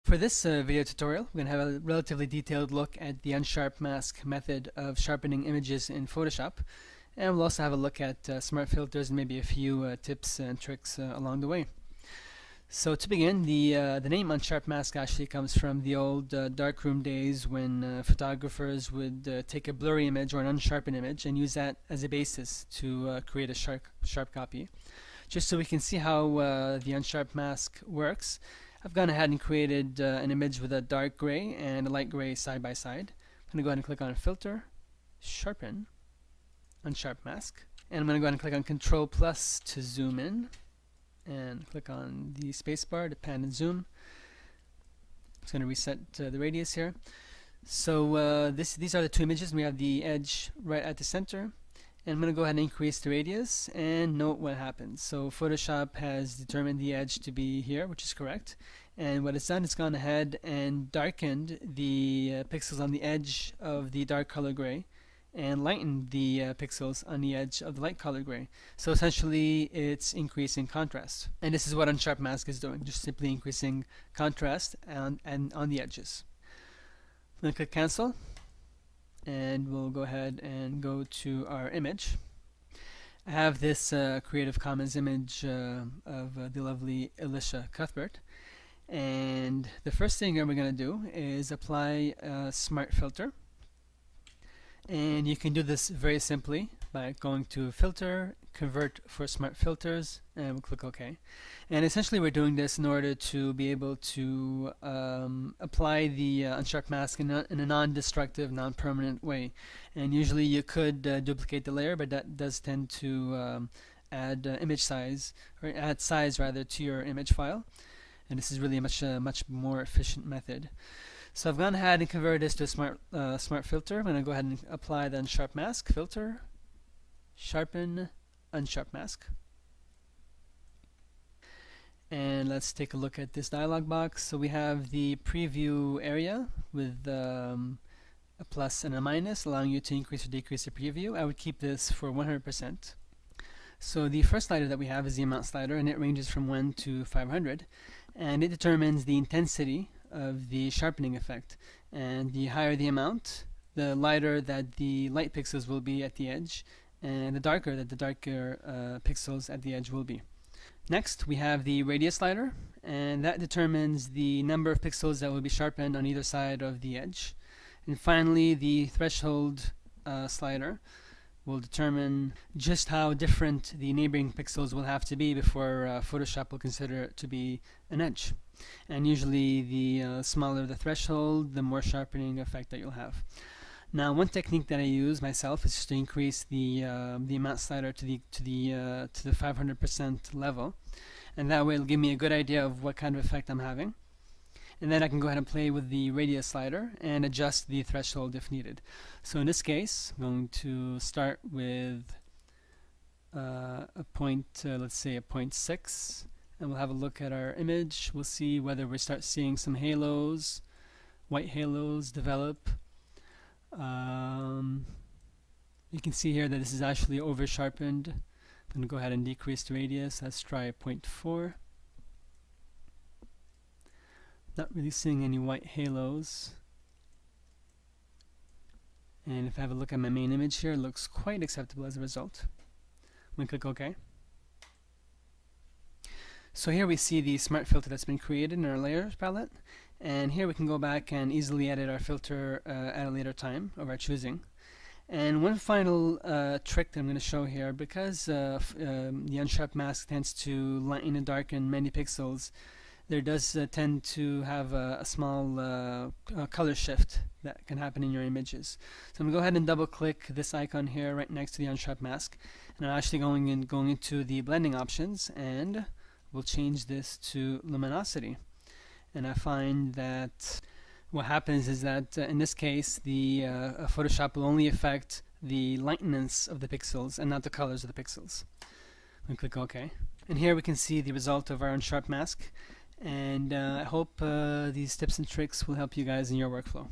For this video tutorial, we're going to have a relatively detailed look at the Unsharp mask method of sharpening images in Photoshop, and we'll also have a look at smart filters and maybe a few tips and tricks along the way. So to begin, the name Unsharp mask actually comes from the old darkroom days when photographers would take a blurry image or an unsharpened image and use that as a basis to create a sharp copy. Just so we can see how the Unsharp mask works, I've gone ahead and created an image with a dark gray and a light gray side by side. I'm going to go ahead and click on Filter, Sharpen, Unsharp Mask, and I'm going to go ahead and click on Control Plus to zoom in, and click on the spacebar to pan and zoom. It's going to reset the radius here. So these are the two images. We have the edge right at the center. And I'm going to go ahead and increase the radius and note what happens. So Photoshop has determined the edge to be here, which is correct. And what it's done, it's gone ahead and darkened the pixels on the edge of the dark color gray and lightened the pixels on the edge of the light color gray. So essentially it's increasing contrast. And this is what Unsharp Mask is doing, just simply increasing contrast and on the edges. I'm going to click Cancel. And we'll go ahead and go to our image. I have this Creative Commons image of the lovely Alicia Cuthbert, and the first thing that we're going to do is apply a smart filter, and you can do this very simply by going to Filter, Convert for Smart Filters, and we'll click OK. And essentially we're doing this in order to be able to apply the Unsharp mask in a non-destructive, non-permanent way. And usually you could duplicate the layer, but that does tend to add image size, or add size rather, to your image file. And this is really a much more efficient method. So I've gone ahead and converted this to a smart filter. I'm going to go ahead and apply the Unsharp mask, Filter, Sharpen, Unsharp Mask. And let's take a look at this dialog box. So we have the preview area with a plus and a minus, allowing you to increase or decrease the preview. I would keep this for 100%. So the first slider that we have is the amount slider, and it ranges from 1 to 500. And it determines the intensity of the sharpening effect. And the higher the amount, the lighter that the light pixels will be at the edge, and the darker that the darker pixels at the edge will be. Next, we have the radius slider, and that determines the number of pixels that will be sharpened on either side of the edge. And finally, the threshold slider will determine just how different the neighboring pixels will have to be before Photoshop will consider it to be an edge. And usually the smaller the threshold, the more sharpening effect that you'll have. Now, one technique that I use myself is just to increase the amount slider to the 500% level, and that way it'll give me a good idea of what kind of effect I'm having. And then I can go ahead and play with the radius slider and adjust the threshold if needed. So in this case, I'm going to start with a point, let's say a 0.6, and we'll have a look at our image. We'll see whether we start seeing some halos, white halos develop. You can see here that this is actually over sharpened. I'm going to go ahead and decrease the radius. Let's try 0.4. Not really seeing any white halos. And if I have a look at my main image here, it looks quite acceptable as a result. I'm going to click OK. So here we see the smart filter that's been created in our layers palette. And here we can go back and easily edit our filter at a later time of our choosing. And one final trick that I'm going to show here, because the Unsharp mask tends to lighten and darken many pixels, there does tend to have a small color shift that can happen in your images. So I'm going to go ahead and double click this icon here right next to the Unsharp mask, and I'm actually going into the blending options, and we'll change this to luminosity. And I find that what happens is that in this case the Photoshop will only affect the lightness of the pixels and not the colors of the pixels. We click OK, and here we can see the result of our Unsharp mask, and I hope these tips and tricks will help you guys in your workflow.